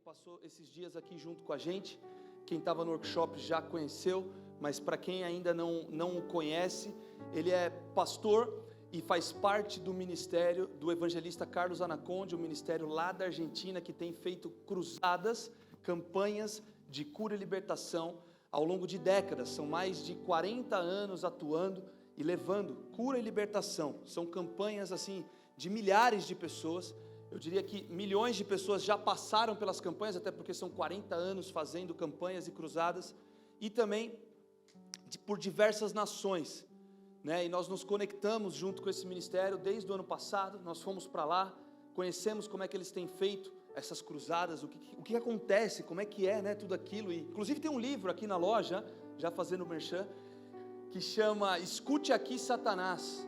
passou esses dias aqui junto com a gente. Quem estava no workshop já conheceu, mas para quem ainda não o conhece, ele é pastor e faz parte do ministério do evangelista Carlos Anaconde, um ministério lá da Argentina que tem feito cruzadas, campanhas de cura e libertação ao longo de décadas. São mais de 40 anos atuando e levando cura e libertação. São campanhas assim de milhares de pessoas. Eu diria que milhões de pessoas já passaram pelas campanhas, até porque são 40 anos fazendo campanhas e cruzadas, e também por diversas nações, né? E nós nos conectamos junto com esse ministério desde o ano passado. Nós fomos para lá, conhecemos como é que eles têm feito essas cruzadas, o que acontece, como é que é, né, tudo aquilo. E, inclusive tem um livro aqui na loja, já fazendo merchan, que chama Escute Aqui Satanás,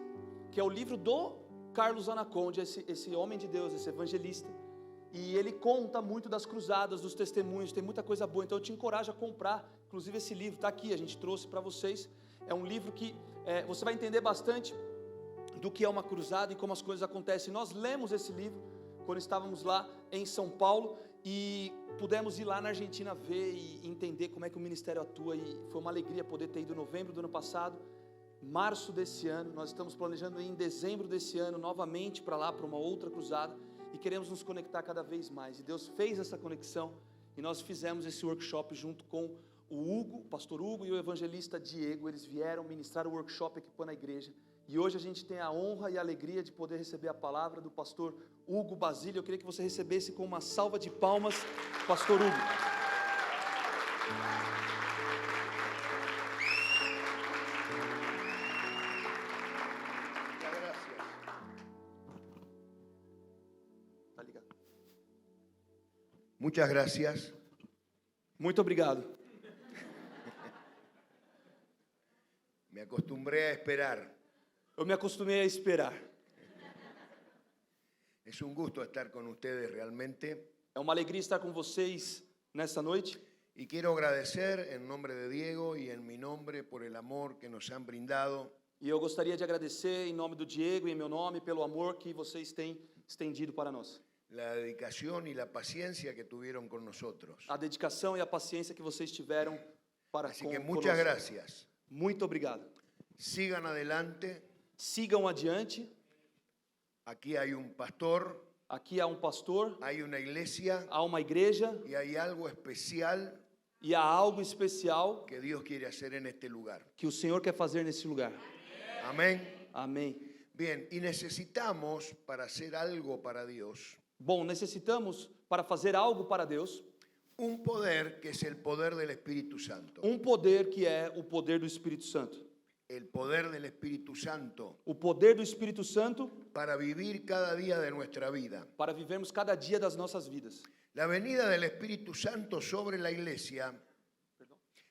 que é o livro do Carlos Anaconde, esse homem de Deus, esse evangelista, e ele conta muito das cruzadas, dos testemunhos, tem muita coisa boa. Então eu te encorajo a comprar, inclusive esse livro, está aqui, a gente trouxe para vocês. É um livro que você vai entender bastante do que é uma cruzada e como as coisas acontecem. Nós lemos esse livro quando estávamos lá em São Paulo e pudemos ir lá na Argentina ver e entender como é que o ministério atua, e foi uma alegria poder ter ido em novembro do ano passado, março desse ano. Nós estamos planejando ir em dezembro desse ano novamente para lá, para uma outra cruzada, e queremos nos conectar cada vez mais, e Deus fez essa conexão, e nós fizemos esse workshop junto com o Hugo, o pastor Hugo, e o evangelista Diego. Eles vieram ministrar o workshop aqui na igreja, e hoje a gente tem a honra e a alegria de poder receber a palavra do pastor Hugo Basílio. Eu queria que você recebesse com uma salva de palmas, pastor Hugo. Muchas gracias. Muito obrigado. Me acostumbré a esperar. Eu me acostumei a esperar. Es un gusto estar con ustedes realmente. É uma alegria estar com vocês nessa noite. Y quiero agradecer en nombre de Diego y en mi nombre por el amor que nos han brindado. E eu gostaria de agradecer em nome do Diego e em meu nome pelo amor que vocês têm estendido para nós. La dedicación y la paciencia que tuvieron con nosotros. A dedicação e a paciência que vocês tiveram para Así que muchas gracias. Muito obrigado. Sigan adelante. Sigam adiante. Aquí hay un pastor. Aqui há um pastor. Hay una iglesia. Há uma igreja. Y hay algo especial. E há algo especial que Dios quiere hacer en este lugar. Que o Senhor quer fazer nesse lugar. Amén. Amém. Bien, y necesitamos para hacer algo para Dios. Bom, necessitamos para fazer algo para Deus un poder que es el poder del Espíritu Santo. Poder que é o poder do Espírito Santo. El poder del Espíritu Santo. O poder do Espírito Santo para vivir cada día de nuestra vida. Para vivermos cada dia das nossas vidas. La venida del Espíritu Santo sobre la iglesia.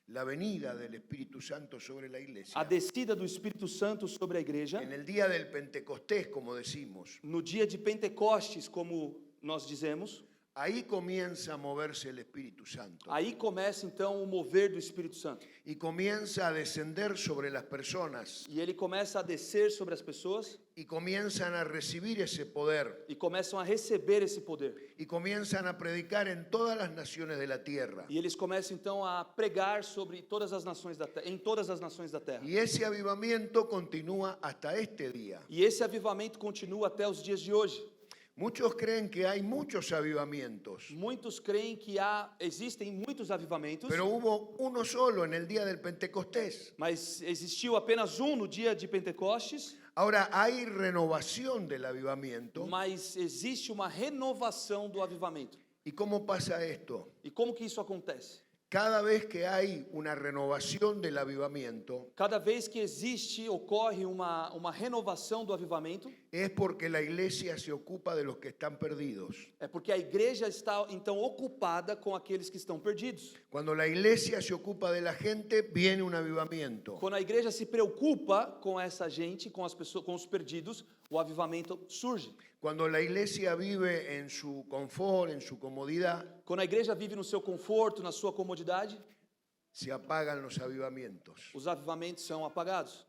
La venida del Espíritu Santo sobre la iglesia. A descida do Espírito Santo sobre a igreja. En el día del Pentecostés, como decimos. No dia de Pentecostes, como nós dizemos. Ahí comienza a moverse el Espíritu Santo. Aí começa então o mover do Espírito Santo. Y comienza a descender sobre las personas. E ele começa a descer sobre as pessoas. Y comienzan a recibir ese poder. E começam a receber esse poder. Y comienzan a predicar en todas las naciones de la tierra. E eles começam então a pregar sobre todas as nações da terra, em todas as nações da terra. Y ese avivamiento continúa hasta este día. E esse avivamento continua até os dias de hoje. Muchos creen que hay muchos avivamientos. Muitos creem que existem muitos avivamentos. Pero hubo uno solo en el día del Pentecostés. Mas existiu apenas no dia de Pentecostes. Ahora hay renovación del avivamiento. Mas existe uma renovação do avivamento. ¿Y cómo pasa esto? E como que isso acontece? Cada vez que hay una renovación del avivamiento, cada vez que ocorre uma renovação do avivamento, es porque la iglesia se ocupa de los que están perdidos. É porque a igreja está então ocupada com aqueles que estão perdidos. Cuando la iglesia se ocupa de la gente, viene un avivamiento. Quando a igreja se preocupa com essa gente, com as pessoas, com os perdidos, o avivamento surge. Cuando la iglesia vive en su confort, en su comodidad, quando a igreja vive no seu conforto, na sua comodidade, se apagan los avivamientos. Os avivamentos são apagados.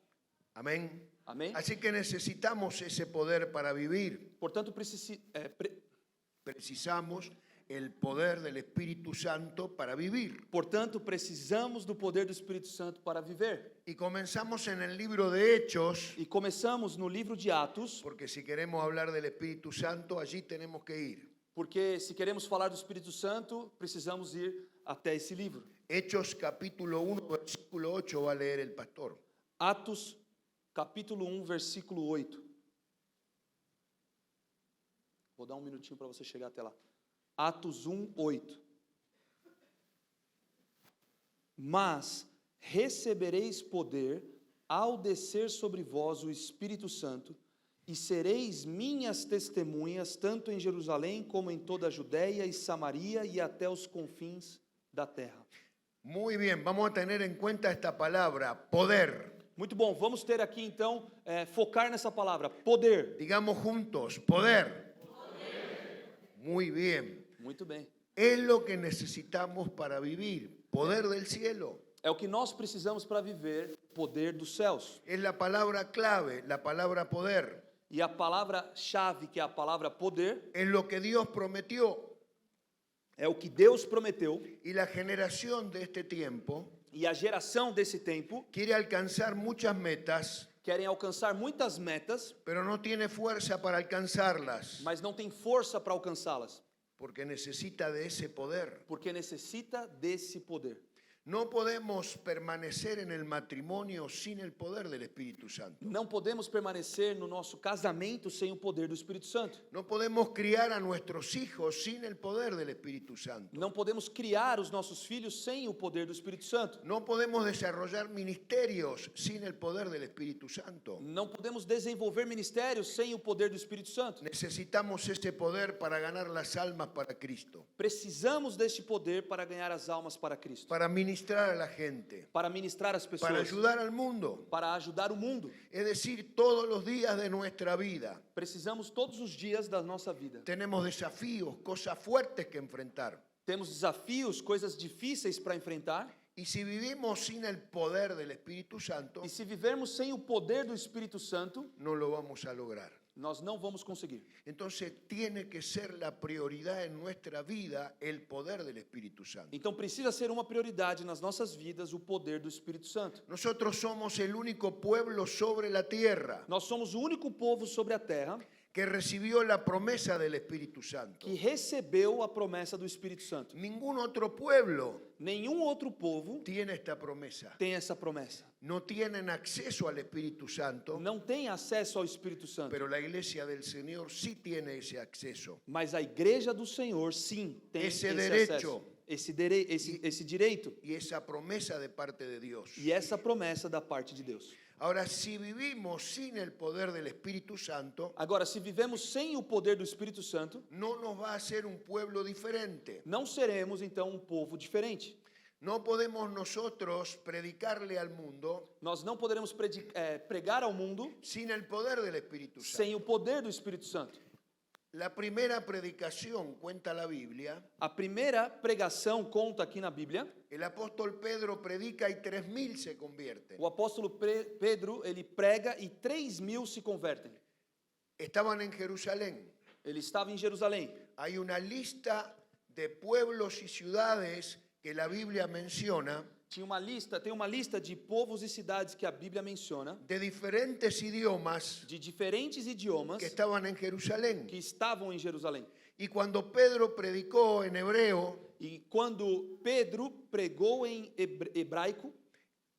Amén. Amém. Así que necesitamos ese poder para vivir. Portanto, precisamos el poder del Espíritu Santo para vivir. Portanto, precisamos do poder do Espírito Santo para viver. Y comenzamos en el libro de Hechos, E começamos no livro de Atos, porque si queremos hablar del Espíritu Santo, allí tenemos que ir. porque se queremos falar do Espírito Santo, precisamos ir até esse livro. Hechos capítulo 1, versículo 8 va a leer el pastor. Atos, capítulo 1, versículo 8. Vou dar um minutinho para você chegar até lá. Atos 1, 8. Mas recebereis poder ao descer sobre vós o Espírito Santo, e sereis minhas testemunhas, tanto em Jerusalém como em toda a Judéia e Samaria e até os confins da terra. Muy bien, vamos a tener en cuenta esta palabra, poder. Muito bom, vamos ter aqui então, focar nessa palavra, poder. Digamos juntos, poder. Muy bien. Muito bem. Es lo que necesitamos para vivir, poder del cielo. É o que nós precisamos para viver, poder dos céus. Es la palabra clave, la palabra poder. E a palavra-chave, que é a palavra poder, Es lo que Dios prometió. é o que Deus prometeu. Y la generación de este tiempo E a geração desse tempo quiere alcanzar muchas metas, querem alcançar muitas metas, pero no tiene fuerza para alcanzarlas, mas não tem força para alcançá-las, porque necesita de ese poder. porque necessita desse poder. No podemos permanecer en el matrimonio sin el poder del Espíritu Santo. Não podemos permanecer no nosso casamento sem o poder do Espírito Santo. No podemos criar a nuestros hijos sin el poder del Espíritu Santo. Não podemos criar os nossos filhos sem o poder do Espírito Santo. No podemos desarrollar ministerios sin el poder del Espíritu Santo. Não podemos desenvolver ministérios sem o poder do Espírito Santo. Necesitamos ese poder para ganar las almas para Cristo, Precisamos deste poder para ganhar as almas para Cristo, para ministrar a la gente, para ministrar as pessoas, para ayudar al mundo. para ajudar o mundo. Es decir, todos los días de nuestra vida Precisamos todos os dias da nossa vida. tenemos desafíos, cosas fuertes que enfrentar. Temos desafios, coisas difíceis para enfrentar. Y si vivimos sin el poder del Espíritu Santo, E se vivermos sem o poder do Espírito Santo, no lo vamos a lograr. nós não vamos conseguir. Entonces tiene que ser la prioridad en nuestra vida el poder del Espíritu Santo. Então precisa ser uma prioridade nas nossas vidas o poder do Espírito Santo. Nosotros somos el único pueblo sobre la tierra Nós somos o único povo sobre a terra que recibió la promesa del Espíritu Santo. que recebeu a promessa do Espírito Santo. Ningún otro pueblo Nenhum outro povo tiene esta promesa. tem essa promessa. No tienen acceso al Espíritu Santo, Não tem acesso ao Espírito Santo. pero la iglesia del Señor sí tiene ese acceso. Mas a igreja do Senhor, sim, tem Esse esse direito. acesso, esse direito Y esa promesa de parte de Dios. e essa promessa da parte de Deus. Ahora, si vivimos sin el poder del Espíritu Santo, Agora, se vivemos sem o poder do Espírito Santo, no nos va a hacer un pueblo diferente. não seremos então um povo diferente. No podemos nosotros predicarle al mundo Nós não poderemos pregar ao mundo sin el poder del Espíritu Santo. sem o poder do Espírito Santo. La primera predicación, cuenta la Biblia, A primeira pregação conta aqui na Bíblia. el apóstol Pedro predica y 3.000 se convierten. O apóstolo Pedro, ele prega e 3.000 se convertem. Estaban en Jerusalén. Ele estava em Jerusalém. Hay una lista de pueblos y ciudades que la Biblia menciona Tem uma lista de povos e cidades que a Bíblia menciona, de diferentes idiomas de diferentes idiomas que estaban en Jerusalén. que estavam em Jerusalém. Y cuando Pedro predicó en hebreo, E quando Pedro pregou em hebraico,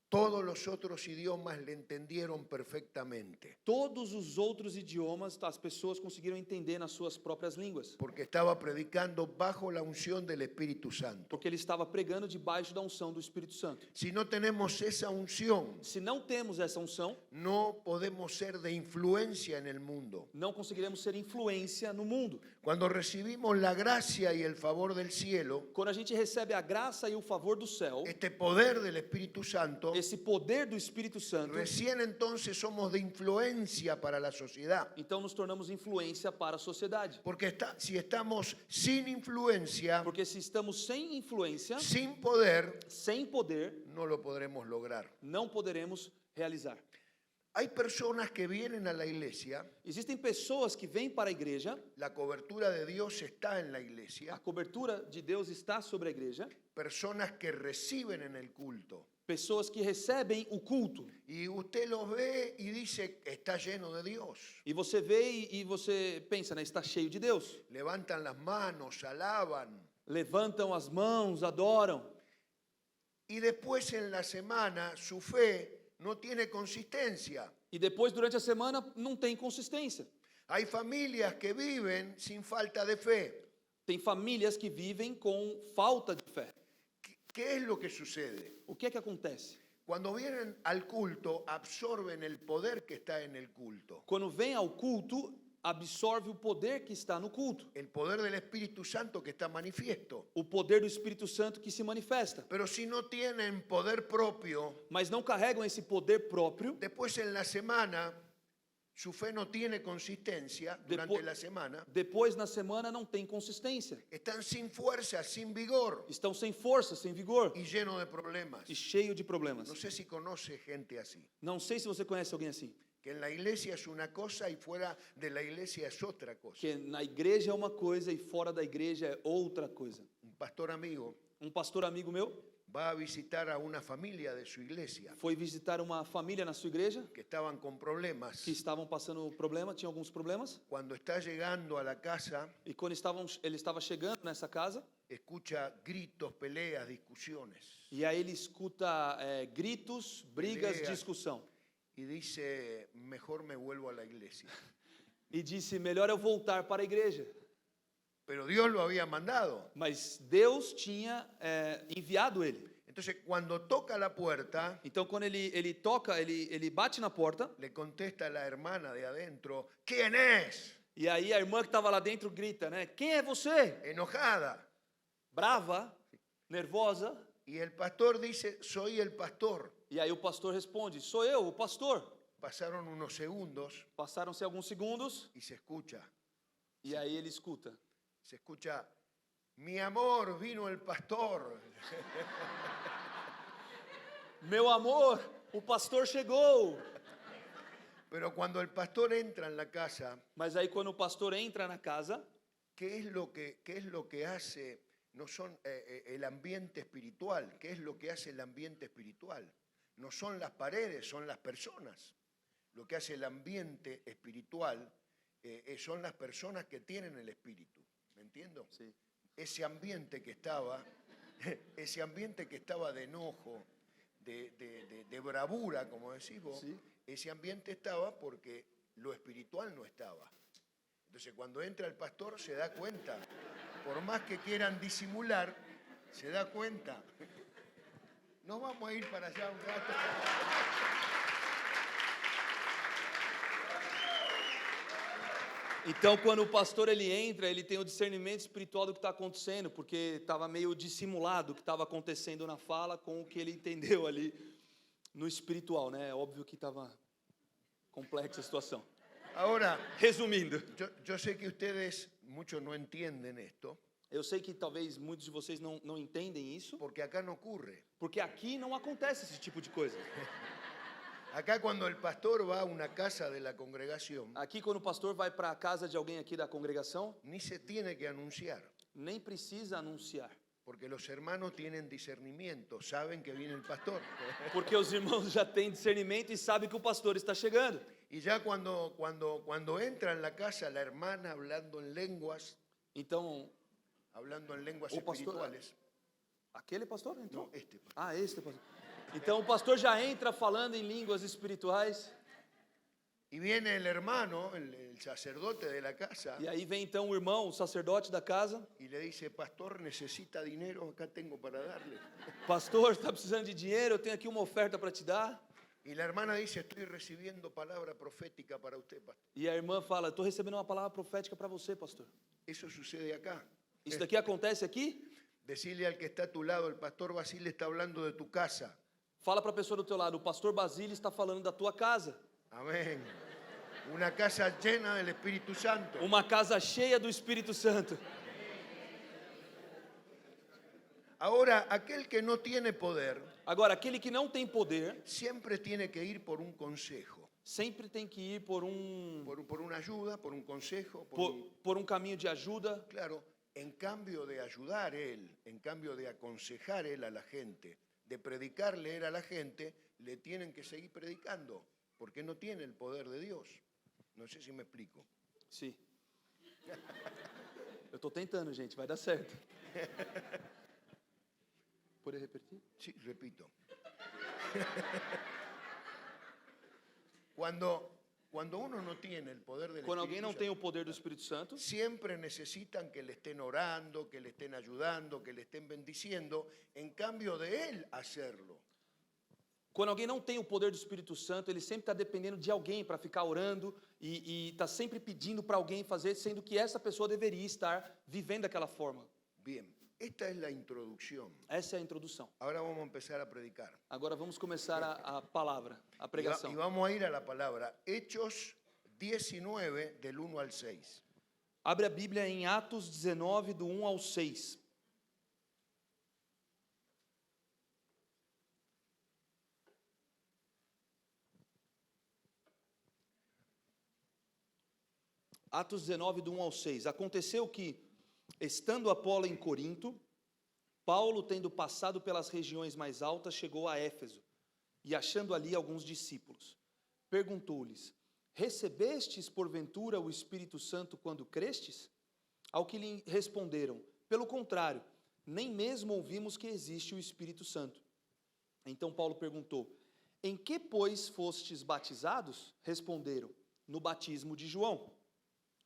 todos los otros idiomas le entendieron perfectamente, todos os outros idiomas as pessoas conseguiram entender nas suas próprias línguas, porque estaba predicando bajo la unción del Espíritu Santo. porque ele estava pregando debaixo da unção do Espírito Santo. Si no tenemos esa unción, Se não temos essa unção, no podemos ser de influencia en el mundo. não conseguiremos ser influência no mundo. Cuando recibimos la gracia y el favor del cielo, Quando a gente recebe a graça e o favor do céu, este poder del Espíritu Santo, esse poder do Espírito Santo, recién entonces somos de influencia para la sociedad. então nos tornamos influência para a sociedade. Porque si estamos sin influencia, Porque se estamos sem influência, sin poder, sem poder, no lo podremos lograr. não poderemos realizar. Hay personas que vienen a la iglesia, Existem pessoas que vêm para a igreja, la cobertura de Dios está en la a iglesia, cobertura de Deus está sobre a igreja, personas que reciben en el culto. pessoas que recebem o culto. Y usted los ve y dice, está lleno de Dios. E você vê e você pensa, né? Está cheio de Deus. Levantan las manos, alaban. Levantam as mãos, adoram. Y después en la semana su fe no tiene consistencia. E depois, durante a semana, não tem consistência. Hay familias que viven sin falta de fe. Tem famílias que vivem com falta de fé. ¿Qué es lo que sucede? O que é que acontece? Cuando vienen al culto, absorben el poder que está en el culto. Quando vem ao culto, absorve o poder que está no culto. El poder del Espíritu Santo que está manifiesto. O poder do Espírito Santo que se manifesta. Pero si no tienen poder propio, Mas não carregam esse poder próprio. después en la semana su fe no tiene consistencia durante Depo- la semana. Depois, na semana, não tem consistência. Están sin fuerza, sin vigor Estão sem força, sem vigor y llenos de problemas. e cheio de problemas. No sé si conoce gente así, Não sei se você conhece alguém assim. que en la iglesia es una cosa y fuera de la iglesia es otra cosa. Que na igreja é uma coisa e fora da igreja é outra coisa. Un pastor amigo Um pastor amigo meu va a visitar a una familia de su iglesia foi visitar uma família na sua igreja que estaban con problemas. que estavam passando problema, tinha alguns problemas. Cuando está llegando a la casa, E quando ele estava chegando nessa casa, escucha gritos, peleas, discusiones e aí ele escuta gritos, brigas, Peleas. discussão. y dice, mejor me vuelvo a la iglesia. E disse, melhor eu voltar para a igreja. Pero Dios lo había mandado. Mas Deus tinha enviado ele. Entonces, cuando toca la puerta, Então quando ele toca, ele bate na porta, le contesta a la hermana de adentro, ¿quién es? e aí a irmã que estava lá dentro grita, né? Quem é você? Enojada. Brava, nervosa. Y el pastor dice, soy el pastor. E aí o pastor responde, sou eu, o pastor. Pasaron unos segundos Passaram-se alguns segundos y se escucha, e aí ele escuta. mi amor, vino el pastor. Meu amor, o pastor chegou. Pero cuando el pastor entra en la casa, Mas aí quando o pastor entra na casa, qué es lo que hace? No son el ambiente espiritual. ¿Qué es lo que hace el ambiente espiritual? No son las paredes, son las personas. Lo que hace el ambiente espiritual son las personas que tienen el espíritu. ¿Me entiendo? Sí. Ese ambiente que estaba de enojo, de bravura, como decís vos, Sí. ese ambiente estaba porque lo espiritual no estaba. Entonces, cuando entra el pastor se da cuenta, por más que quieran disimular, se da cuenta. Nos vamos a ir para allá un rato. então quando o pastor ele entra, ele tem o discernimento espiritual do que está acontecendo, porque estava meio dissimulado o que estava acontecendo na fala com o que ele entendeu ali no espiritual, né? É óbvio que estava complexa a situação. Ahora, Resumindo, yo sé que ustedes, muchos no entienden esto, eu sei que talvez muitos de vocês não entendem isso, porque acá no ocurre. porque aqui não acontece esse tipo de coisa. Acá cuando el pastor va a una casa de la congregación, Aqui quando o pastor vai para a casa de alguém aqui da congregação, ni se tiene que anunciar, nem precisa anunciar, porque los hermanos tienen discernimiento, saben que viene el pastor. porque os irmãos já têm discernimento e sabem que o pastor está chegando. Y ya cuando entra en la casa la hermana hablando en lenguas Então, O pastor- espirituales. aquele pastor entrou? No, este pastor. Ah, este pastor. Então o pastor já entra falando em línguas espirituais. Y viene el hermano, el sacerdote de la casa, E aí vem então o irmão, o sacerdote da casa. y le dice, pastor, necesita dinero, acá tengo para darle. Pastor, está precisando de dinheiro? Eu tenho aqui uma oferta para te dar. Y la hermana dice, estoy recibiendo palabra profética para usted, pastor. E a irmã fala, estou recebendo uma palavra profética para você, pastor. Eso sucede acá. Isso daqui acontece aqui? Decirle al que está a tu lado, el pastor Basile está hablando de tu casa. Fala para a pessoa do teu lado, o pastor Basílio está falando da tua casa. Amén. Una casa llena del Espíritu Santo. Uma casa cheia do Espírito Santo. Ahora, aquel que no tiene poder Agora, aquele que não tem poder, siempre tiene que ir por un consejo. sempre tem que ir por por una ayuda, por un consejo, por un... caminho de ajuda. Claro, en cambio de ayudar él, en cambio de aconsejar él a la gente, de predicarle él a la gente, le tienen que seguir predicando, porque no tiene el poder de Dios. No sé si me explico. Sim. Eu estou tentando, gente, vai dar certo. Pode repetir? Sí, repito. Cuando uno no tiene el poder del Quando alguém Espíritu não tem o poder do Espírito Santo, siempre necesitan que le estén orando, que le estén ayudando, que le estén bendiciendo, en cambio de él hacerlo. quando alguém não tem o poder do Espírito Santo, ele sempre está dependendo de alguém para ficar orando e está sempre pedindo para alguém fazer, sendo que essa pessoa deveria estar vivendo daquela forma. Bien, esta es la introducción. Essa é a introdução. Ahora vamos a empezar a predicar. Agora vamos começar a palavra, a Y pregação. vamos a ir a la palabra Hechos 19, del 1 al 6. Abre a Bíblia em Atos 19, do 1 ao 6. Atos 19, do 1 ao 6. Aconteceu que, estando Apolo em Corinto, Paulo, tendo passado pelas regiões mais altas, chegou a Éfeso, e achando ali alguns discípulos, perguntou-lhes: recebestes porventura o Espírito Santo quando crestes? Ao que lhe responderam: pelo contrário, nem mesmo ouvimos que existe o Espírito Santo. Então Paulo perguntou: em que, pois, fostes batizados? Responderam: no batismo de João.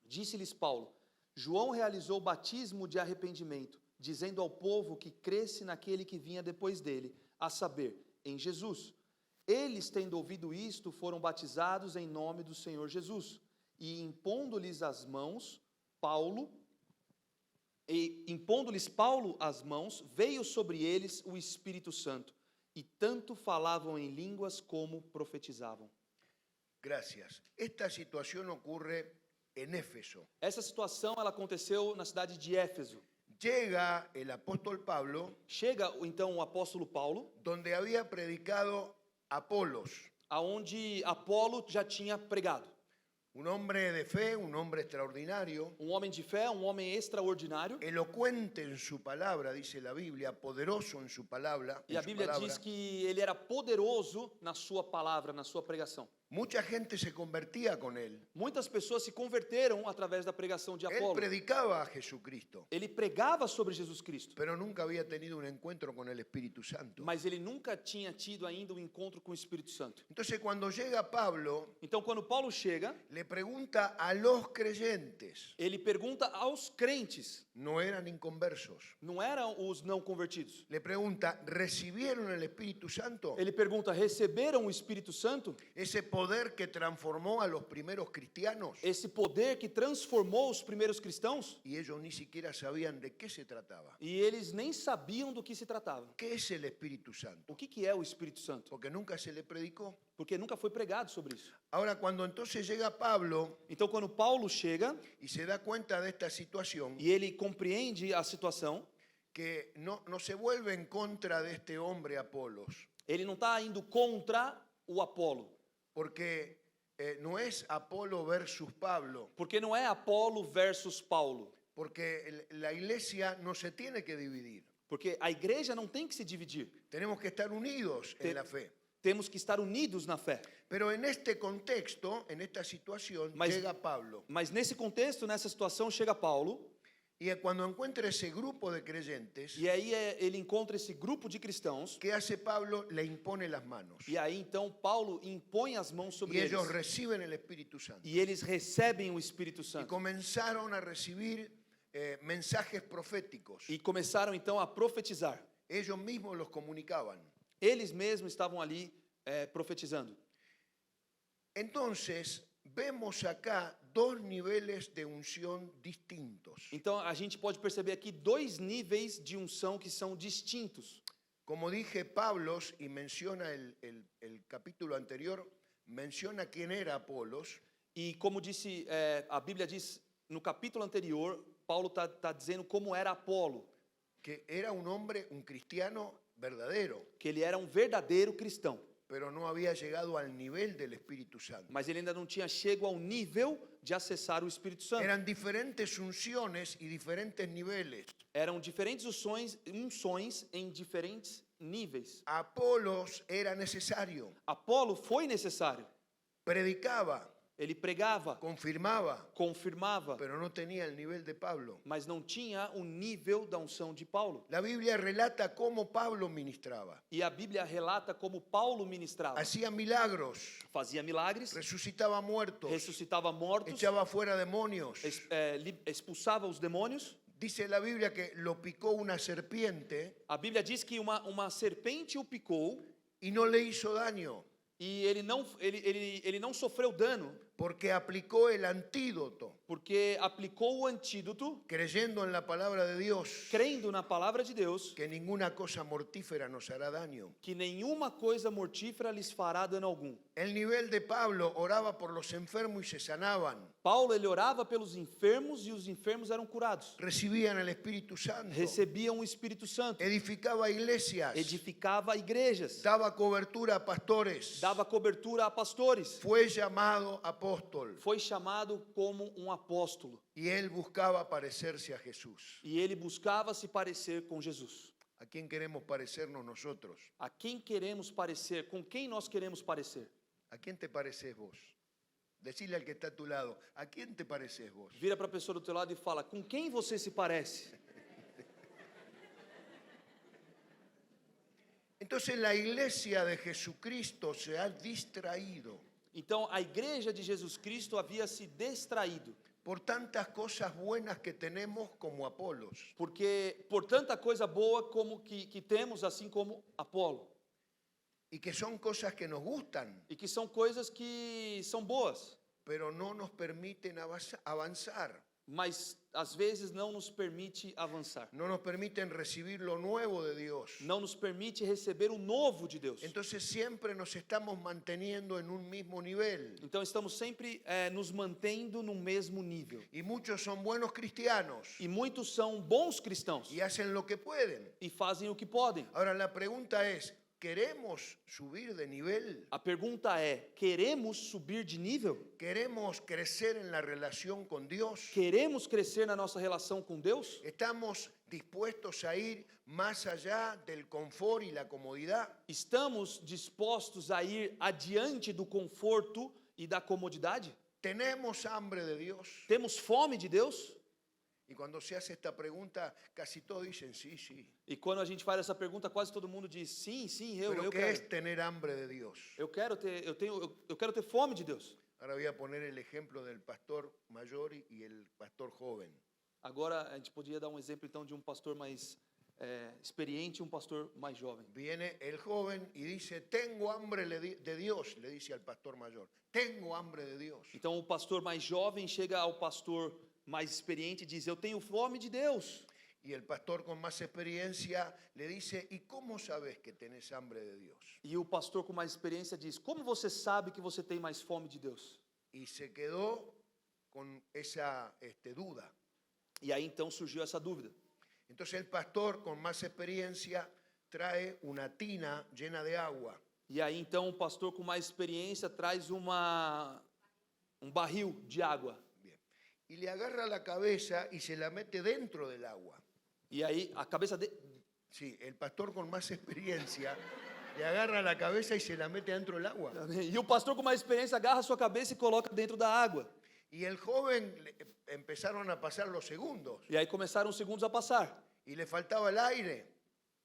Disse-lhes Paulo: João realizou o batismo de arrependimento, dizendo ao povo que cresce naquele que vinha depois dele, a saber, em Jesus. Eles, tendo ouvido isto, foram batizados em nome do Senhor Jesus. E impondo-lhes Paulo as mãos, veio sobre eles o Espírito Santo, e tanto falavam em línguas como profetizavam. Gracias. Esta situación ocurre en Éfeso. Essa situação ela aconteceu na cidade de Éfeso. Llega el apóstol Pablo, Chega então o apóstolo Paulo, donde había predicado Apolos, aonde Apolo já tinha pregado. un hombre de fe, un hombre extraordinario, Homem de fé, homem extraordinário. elocuente en su palabra, dice la Biblia, poderoso en su palabra. E a Bíblia diz que ele era poderoso na sua palavra, na sua pregação. Mucha gente se convertía con él. Muitas pessoas se converteram através da pregação de Él Apolo. predicaba a Jesucristo, Ele pregava sobre Jesus Cristo, pero nunca había tenido un encuentro con el Espíritu Santo. mas ele nunca tinha tido ainda um encontro com o Espírito Santo. Entonces cuando llega Pablo, Então, quando Paulo chega, le pregunta a los creyentes, ele pergunta aos crentes, no eran inconversos, não eram os não convertidos. le pregunta, ¿recibieron el Espíritu Santo? Ele pergunta: receberam o Espírito Santo? Ese poder que transformó a los primeros cristianos, Esse poder que transformou os primeiros cristãos, y ellos ni siquiera sabían de qué se trataba. e eles nem sabiam do que se tratava. ¿Qué es el Espíritu Santo? O que é o Espírito Santo? Porque nunca se le predicó. Porque nunca foi pregado sobre isso. Ahora, cuando entonces llega Pablo Então, quando Paulo chega y se da cuenta de esta situación, e ele compreende a situação, que no se vuelve en contra de este hombre Apolos, ele não está indo contra o Apolo, porque no es Apolo versus Pablo, porque não é Apolo versus Paulo, porque la iglesia no se tiene que dividir. porque a igreja não tem que se dividir. Tenemos que estar unidos en la fe. Temos que estar unidos na fé. Pero en este contexto, en esta situación, Mas- llega Pablo. Mas nesse contexto, nessa situação, chega Paulo, Y cuando encuentra ese grupo de creyentes, e aí ele encontra esse grupo de cristãos, ¿qué hace Pablo? Le impone las manos. e aí então Paulo impõe as mãos sobre Y eles. ellos reciben el Espíritu Santo. E eles recebem o Espírito Y Santo. comenzaron a recibir mensajes proféticos. E começaram então a profetizar. Ellos mismos los comunicaban. Eles mesmos estavam ali profetizando. Entonces, vemos acá dos niveles de unción distintos. Então a gente pode perceber aqui dois níveis de unção que são distintos. Como dije, Pablo, y menciona el capítulo anterior, menciona quién era Apolos, E como disse, a Bíblia diz no capítulo anterior, Paulo está dizendo como era Apolo, que era un hombre, un cristiano verdadero, que ele era um verdadeiro cristão. pero no había llegado al nivel del Espíritu Santo. mas ele ainda não tinha chego ao nível de acessar o Espírito Santo. Eran diferentes unciones y diferentes niveles. Eram diferentes unções em diferentes níveis. Apolos era necesario, Apolo foi necessário. predicaba, Ele pregava, confirmaba, confirmava, pero no tenía el nivel de Pablo. mas não tinha o nível da unção de Paulo. La Biblia relata cómo Pablo ministraba. E a Bíblia relata como Paulo ministrava. Hacía milagros, Fazia milagres, resucitaba muertos, ressuscitava mortos, echaba fuera demonios. expulsava os demônios. Dice la Biblia que lo picó una serpiente A Bíblia diz que uma serpente o picou y no le hizo daño, e ele não sofreu dano, porque aplicó el antídoto, porque aplicou o antídoto, creyendo en la palabra de Dios, crendo na palavra de Deus, que ninguna cosa mortífera nos hará daño. que nenhuma coisa mortífera lhes fará dano algum. El nivel de Pablo, oraba por los enfermos y se sanaban, Paulo, ele orava pelos enfermos e os enfermos eram curados. recibían el Espíritu Santo, Recebiam o Espírito Santo, edificaba iglesias, edificava igrejas, daba cobertura a pastores, dava cobertura a pastores. fue llamado apóstol Foi chamado como um apóstolo y él buscaba parecerse a Jesús. e ele buscava se parecer com Jesus. ¿A quién queremos parecernos nosotros? A quem queremos parecer? Com quem nós queremos parecer? ¿A quién te pareces vos? Decile al que está a tu lado, ¿a quién te pareces vos? Vira para a pessoa do teu lado e fala: com quem você se parece? Entonces la iglesia de Jesucristo se ha distraído Então a igreja de Jesus Cristo havia se distraído, por tantas cosas buenas que tenemos como Apolos. porque por tanta coisa boa como que temos, assim como Apolo, Y que son cosas que nos gustan, e que são coisas que são boas, pero no nos permiten avanzar, mas às vezes não nos permite avançar, no nos permiten recibir lo nuevo de Dios. não nos permite receber o novo de Deus. Entonces siempre nos estamos manteniendo en un mismo nivel. Então estamos sempre nos mantendo no mesmo nível. Y muchos son buenos cristianos E muitos são bons cristãos y hacen lo que pueden. e fazem o que podem. Ahora la pregunta es, ¿queremos subir de nivel? A pergunta é: queremos subir de nível? ¿Queremos crecer en la relación con Dios? Queremos crescer na nossa relação com Deus? ¿Estamos dispuestos a ir más allá del confort y la comodidad? Estamos dispostos a ir adiante do conforto e da comodidade? ¿Tenemos hambre de Dios? Temos fome de Deus? Y cuando se hace esta pregunta, casi todos dicen sí, sí. E quando a gente faz essa pergunta, quase todo mundo diz: sim, sim, Pero eu ¿qué quero. es tener hambre de Dios? Eu quero ter fome de Deus. Ahora voy a poner el ejemplo del pastor mayor y el pastor joven. Agora a gente podia dar um exemplo então de um pastor mais experiente e um pastor mais jovem. Viene el joven y dice, tengo hambre de Dios, le dice al pastor mayor, tengo hambre de Dios. Então o pastor mais jovem chega ao pastor mais experiente e diz: eu tenho fome de Deus. Y el pastor con más experiencia le dice, ¿y cómo sabes que tenés hambre de Dios? E o pastor com mais experiência diz: como você sabe que você tem mais fome de Deus? Y se quedó con esa duda. E aí então surgiu essa dúvida. Entonces el pastor con más experiencia trae una tina llena de agua. E aí então o pastor com mais experiência traz um barril de água. Bien. Y le agarra la cabeza y se la mete dentro del agua. E aí a cabeça de... Sí, el pastor con más experiencia le agarra la cabeza y se la mete dentro del agua. E o pastor com mais experiência agarra a sua cabeça e coloca dentro da água. Y el joven empezaron a pasar los segundos E aí começaram os segundos a passar. y le faltaba el aire,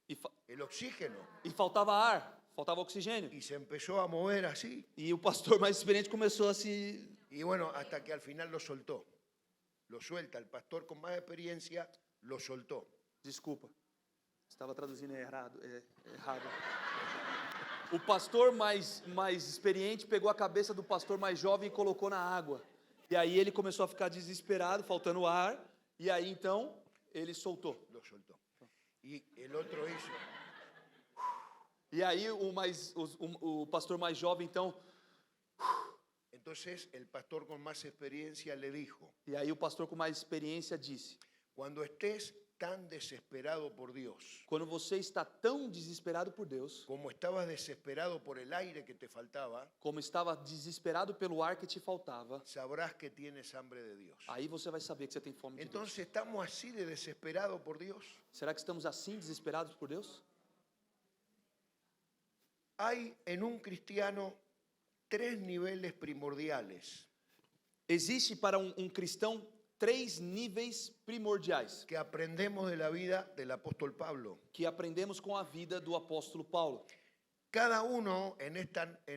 E, el oxígeno, faltava ar, faltava oxigênio. y se empezó a mover así. E o pastor mais experiente começou a se... Y bueno, hasta que al final lo soltó. Lo suelta. El pastor con más experiencia lo soltó. Desculpa, estava traduzindo errado. O pastor mais experiente pegou a cabeça do pastor mais jovem e colocou na água. E aí ele começou a ficar desesperado, faltando ar. E aí então ele soltou. Lo soltó. Y el otro hizo. E aí o pastor mais jovem então... Entonces el pastor con más experiencia le dijo, E aí o pastor com mais experiência disse: cuando estés tan desesperado por Dios, Quando você está tão desesperado por Deus, como estabas desesperado por el aire que te faltaba, como estava desesperado pelo ar que te faltava, sabrás que tienes hambre de Dios. aí você vai saber que você tem fome de Deus. Entonces, ¿estamos así de desesperados por Dios? Será que estamos assim desesperados por Deus? Hay en un cristiano 3 niveles primordiales Existe para um cristão 3 níveis primordiais que aprendemos de la vida del apóstol Pablo. que aprendemos com a vida do apóstolo Paulo. Cada uno en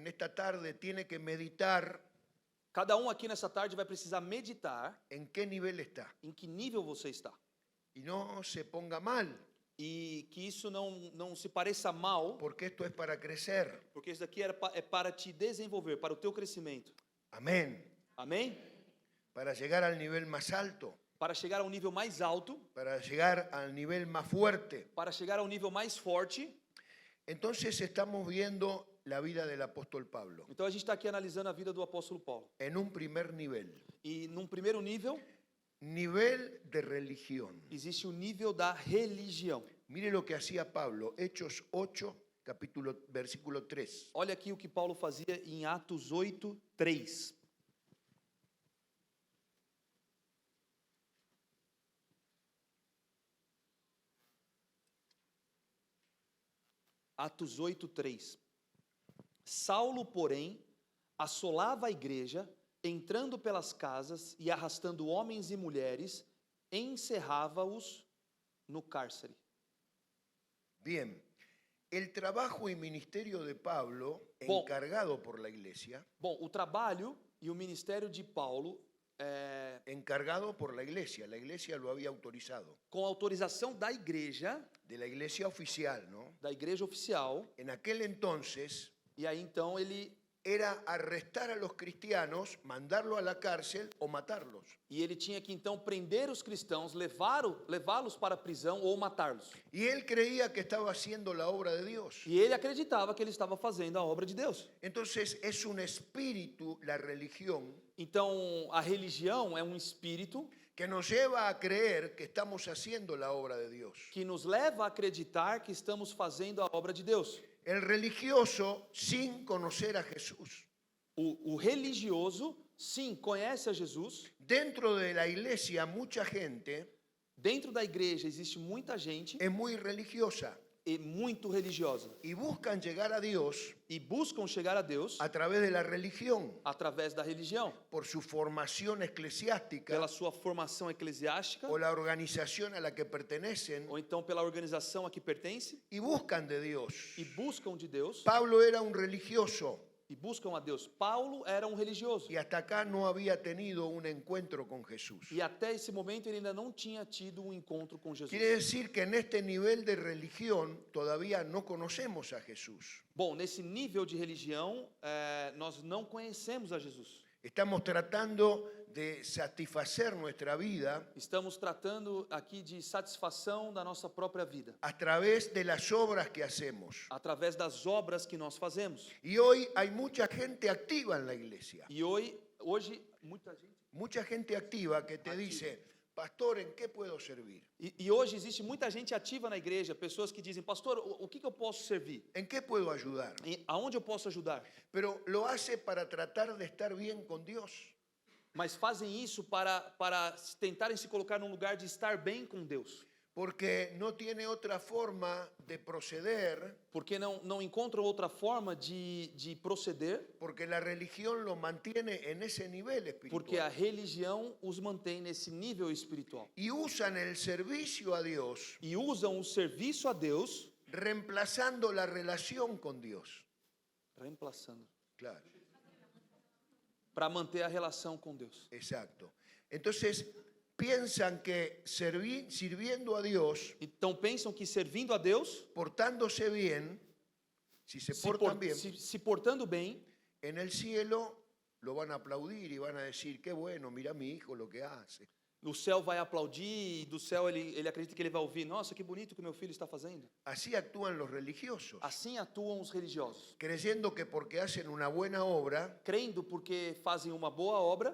esta tarde tiene que meditar Cada aqui nessa tarde vai precisar meditar en qué nivel está em que nível você está. y no se ponga mal, E que isso não se pareça mal, porque esto es para crecer. porque isso daqui é para te desenvolver, para o teu crescimento. Amén. Amém? Para llegar al nivel más alto, Para chegar ao nível mais alto, para llegar al nivel más fuerte. para chegar ao nível mais forte. Entonces estamos viendo la vida del apóstol Pablo Então a gente está aqui analisando a vida do apóstolo Paulo. en un primer nivel, E num primeiro nível, nivel de religión. existe o nível da religião. Mire lo que hacía Pablo, Hechos 8, versículo 3. Olha aqui o que Paulo fazia em Atos 8, 3. Atos 8, 3. Saulo, porém, assolava a igreja, entrando pelas casas e arrastando homens e mulheres, encerrava-os no cárcere. Bien, el trabajo y ministerio de Pablo, Bom. encargado por la iglesia, Bom, o trabalho e o ministério de Paulo, encargado por la iglesia lo había autorizado, com autorização da igreja oficial, ¿no? da igreja oficial, En aquel entonces e aí então ele era arrestar a los cristianos, mandarlos a la cárcel o matarlos. tinha que então prender os cristãos, levá-los para a prisão ou matá-los. Y él creía que estaba haciendo la obra de Dios. E ele acreditava que ele estava fazendo a obra de Deus. Entonces es un espíritu, la religión, Então a religião é um espírito que nos lleva a creer que estamos haciendo la obra de Dios. que nos leva a acreditar que estamos fazendo a obra de Deus. El religioso, sin conocer a Jesús, O religioso, sim, conhece a Jesus. dentro de la iglesia mucha gente Dentro da igreja existe muita gente es muy religiosa e muito religiosa y buscan llegar a Dios e buscam chegar a Deus a través de la religión, através da religião, por su formación eclesiástica pela sua formação eclesiástica o la organización a la que pertenecen, ou então pela organização a que pertence y buscan de Dios. e buscam de Deus Pablo era un religioso e buscam a Deus. Paulo era um religioso y hasta acá no había tenido un encuentro con Jesús. e até esse momento ele ainda não tinha tido um encontro com Jesus. Quiere decir que en este nivel de religión todavía no conocemos a Jesús. Bom, nesse nível de religião, nós não conhecemos a Jesus. Estamos tratando de satisfacer nuestra vida Estamos tratando aqui de satisfação da nossa própria vida, a través de las obras que hacemos. através das obras que nós fazemos. Y hoy hay mucha gente activa en la iglesia. E hoje Mucha gente activa que te dice, pastor, ¿en qué puedo servir? E hoje existe muita gente ativa na igreja, pessoas que dizem, pastor, o que eu posso servir? ¿En qué puedo ayudar? Aonde eu posso ajudar? Pero lo hace para tratar de estar bien con Dios. Mas fazem isso para tentarem se colocar num lugar de estar bem com Deus. Porque no tiene otra forma de proceder, Porque não encontram outra forma de proceder, porque la religión lo mantiene en ese nivel porque a espiritual. religião os mantém nesse nível espiritual. Y usan el servicio a Dios, E usam o serviço a Deus, reemplazando la relación con Dios. reemplaçando, Claro, para manter a relação com Deus. exacto. Entonces, piensan que sirviendo a Dios, Então pensam que servindo a Deus, portándose bien, si se portan bien, se portando bem, en el cielo lo van a aplaudir y van a decir, qué bueno, mira mi hijo lo que hace. o céu vai aplaudir e do céu ele acredita que ele vai ouvir, nossa, que bonito que meu filho está fazendo. Así actúan los religiosos, Assim atuam os religiosos, creyendo que porque hacen una buena obra, crendo porque fazem uma boa obra,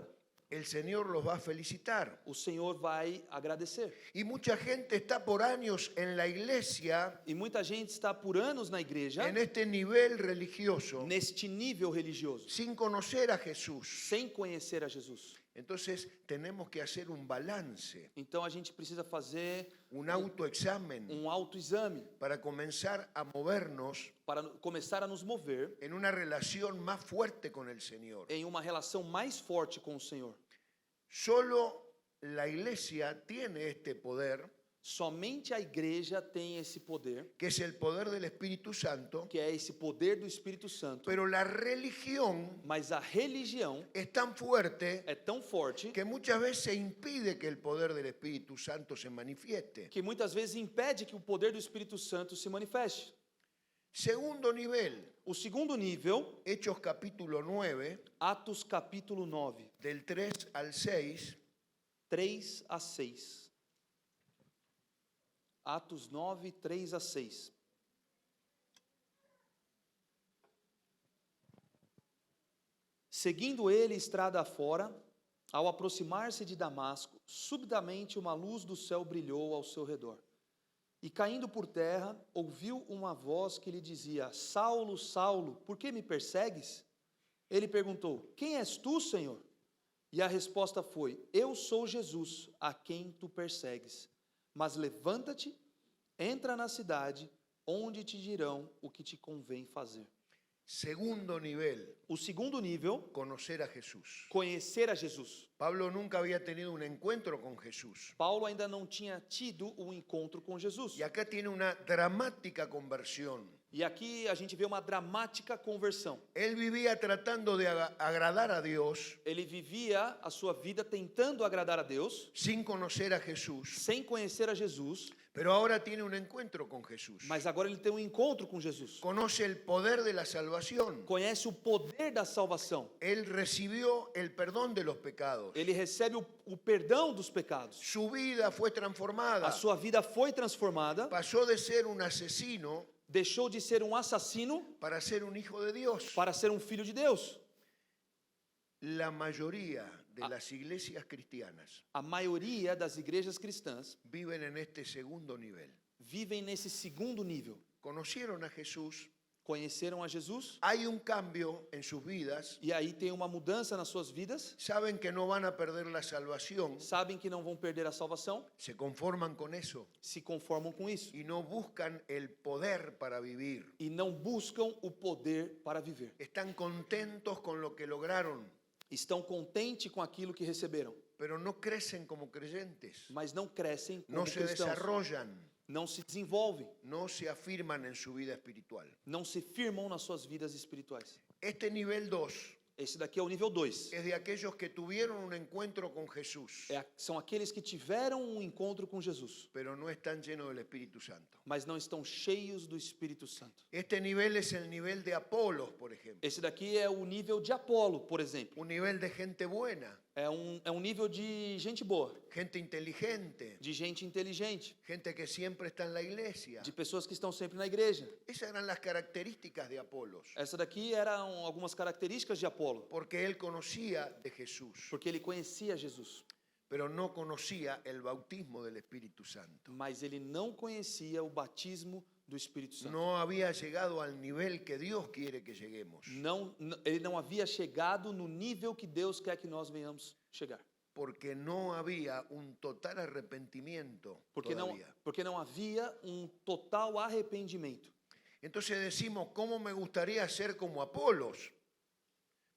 el Señor los va a felicitar. o Senhor vai agradecer. Y mucha gente está por años en la iglesia, E muita gente está por anos na igreja, en este nivel religioso, neste nível religioso, sin conocer a Jesús. sem conhecer a Jesus. Entonces tenemos que hacer un balance, Então a gente precisa fazer un autoexamen, autoexame para comenzar a movernos para começar a nos mover en una relación más fuerte con el Señor. em uma relação mais forte com o Senhor. Solo la iglesia tiene este poder, Somente a igreja tem esse poder, que es el poder del Espíritu Santo, que é esse poder do Espírito Santo, pero la religión mas a religião es tan fuerte é tão forte que muchas veces impide que el poder del Espíritu Santo se manifieste. que muitas vezes impede que o poder do Espírito Santo se manifeste. Segundo nivel, O segundo nível, Hechos capítulo 9, Atos capítulo 9, del 3 al 6, 3 a 6. Atos 9, 3 a 6. Seguindo ele estrada afora, ao aproximar-se de Damasco, subitamente uma luz do céu brilhou ao seu redor. E caindo por terra, ouviu uma voz que lhe dizia: Saulo, Saulo, por que me persegues? Ele perguntou: Quem és tu, Senhor? E a resposta foi: Eu sou Jesus, a quem tu persegues. Mas levanta-te, entra na cidade, onde te dirão o que te convém fazer. segundo nivel, O segundo nível, conocer a Jesús. conhecer a Jesus. Pablo nunca había tenido un encuentro con Jesús. Paulo ainda não tinha tido um encontro com Jesus. Y acá tiene una dramática conversión. E aqui a gente vê uma dramática conversão. Él vivía tratando de agradar a Dios Ele vivia a sua vida tentando agradar a Deus, sin conocer a Jesús, sem conhecer a Jesus, pero ahora tiene un encuentro con Jesús. mas agora ele tem um encontro com Jesus. Conoce el poder de la salvación. Conhece o poder da salvação. Él recibió el perdón de los pecados. Ele recebe o perdão dos pecados. Su vida fue transformada. A sua vida foi transformada, Pasó de ser un asesino deixou de ser um assassino para ser un hijo de Dios. para ser um filho de Deus. La mayoría de las iglesias cristianas A maioria das igrejas cristãs viven en este segundo nivel. vivem nesse segundo nível. Conocieron a Jesús, Conheceram a Jesus hay un cambio en sus vidas, e aí tem uma mudança nas suas vidas, saben que no van a perder la salvación, sabem que não vão perder a salvação, se conforman con eso se conformam com isso y no buscan el poder para vivir. e não buscam o poder para viver. Están contentos con lo que lograron, Estão contentes com aquilo que receberam, pero no crecen como creyentes, mas não crescem como no se cristãos, desarrollan, não se desenvolvem, no se afirman en su vida espiritual. não se firmam nas suas vidas espirituais. Este nivel 2 Esse daqui é o nível 2. es de aquellos que tuvieron un encuentro con Jesús, São aqueles que tiveram um encontro com Jesus, pero no están llenos del Espíritu Santo. mas não estão cheios do Espírito Santo. Este nivel es el nivel de Apolos, por ejemplo, Esse daqui é o nível de Apolo, por exemplo. un nivel de gente buena, É um nível de gente boa, gente inteligente, de gente inteligente, gente que siempre está en la iglesia. de pessoas que estão sempre na igreja. Esas eran las características de Apolos, Essa daqui eram algumas características de Apolo, porque él conocía de Jesús, porque ele conhecia Jesus, pero no conocía el bautismo del Espíritu Santo. mas ele não conhecia o batismo do Espírito Santo. No había llegado al nivel que Dios quiere que lleguemos, Ele não havia chegado no nível que Deus quer que nós venhamos chegar. porque no había un total arrepentimiento Porque não havia um total arrependimento. Entonces decimos, ¿cómo me gustaría ser como Apolos?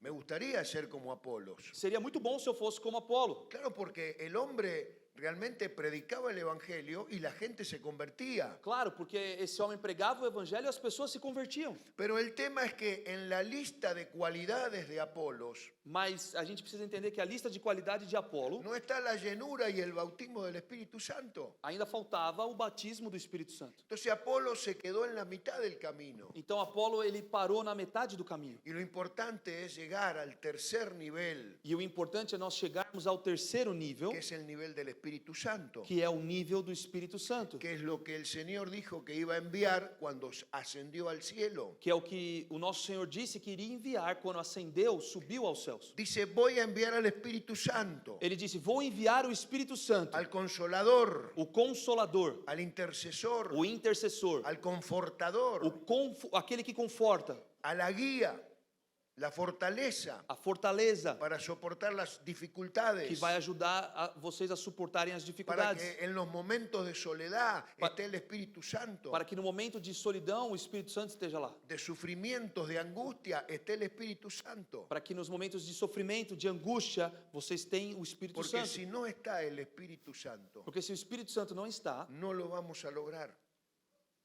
Me gustaría ser como Apolos. Seria muito bom se eu fosse como Apolo. Claro, porque el hombre realmente predicaba el evangelio y la gente se convertía. Claro, porque esse homem pregava o evangelho e as pessoas se convertiam. Pero el tema es que en la lista de cualidades de Apolos Mas a gente precisa entender que a lista de qualidade de Apolo no está la llenura y el bautismo del Espíritu Santo. ainda faltava o batismo do Espírito Santo. Entonces Apolos se quedó en la mitad del camino. Então Apolo ele parou na metade do caminho. Y lo importante es llegar al tercer nivel, E o importante é nós chegarmos ao terceiro nível, que es el nivel del Espíritu Espíritu Santo, que é o nível do Espírito Santo, que es lo que el Señor dijo que iba a enviar cuando ascendió al cielo. que é o que o nosso Senhor disse que iria enviar quando ascendeu, subiu aos céus. Dice, voy a enviar al Espíritu Santo, Ele disse: vou enviar o Espírito Santo, al Consolador, o Consolador, al Intercesor, o Intercessor, al Confortador, aquele que conforta, a la guía, la fortaleza a fortaleza, para soportar las que dificultades, vai ajudar vocês a suportarem as para dificuldades, que en los momentos de soledad esté el Espíritu Santo, para que no momento de solidão o Espírito Santo esteja lá, de sufrimientos, de angustia, esté el Espíritu Santo. para que nos momentos de sofrimento, de angústia, vocês tenham o Espírito Porque Santo. si no está el Espíritu Santo, Porque se o Espírito Santo não está, no lo vamos a lograr.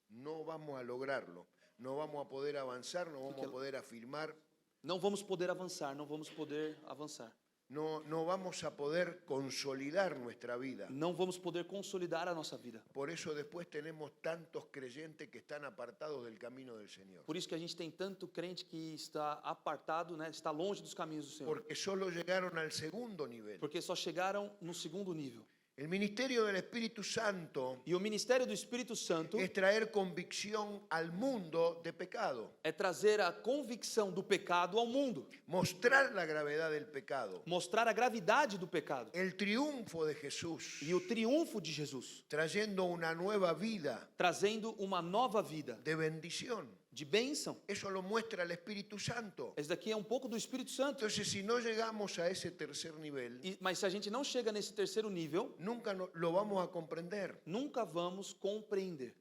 No vamos a lograrlo. No vamos a poder avanzar, no vamos a poder afirmar, não vamos poder avançar, não vamos poder avançar. no vamos a poder consolidar nuestra vida. Não vamos poder consolidar a nossa vida. Por eso después tenemos tantos creyentes que están apartados del camino del Señor. Por isso que a gente tem tanto crente que está apartado, né, está longe dos caminhos do Senhor. Porque solo llegaron al segundo nivel. Porque só chegaram no segundo nível. El ministerio del Espíritu Santo E o ministério do Espírito Santo es traer convicción al mundo de pecado, é trazer a convicção do pecado ao mundo, mostrar la gravedad del pecado, mostrar a gravidade do pecado el triunfo de Jesús, e o triunfo de Jesus, trayendo una nueva vida trazendo uma nova vida de bendición. de bênção. Eso lo muestra el Espíritu Santo. Esse daqui é um pouco do Espírito Santo. Entonces, si no llegamos a ese tercer nivel, Mas se a gente não chega nesse terceiro nível, nunca lo vamos a comprender. nunca vamos compreender.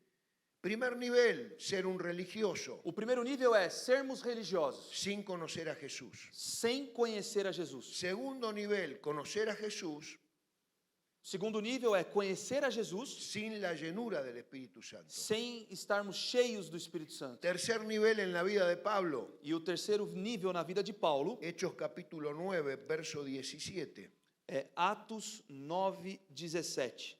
Primer nivel, ser un religioso O primeiro nível é sermos religiosos, sin conocer a Jesús. sem conhecer a Jesus. Segundo nivel, conocer a Jesús Segundo nível é conhecer a Jesus sin la llenura del Espíritu Santo. sem estarmos cheios do Espírito Santo. Tercer nivel en la vida de Pablo, E o terceiro nível na vida de Paulo Hechos capítulo 9, verso 17. é Atos 9, 17.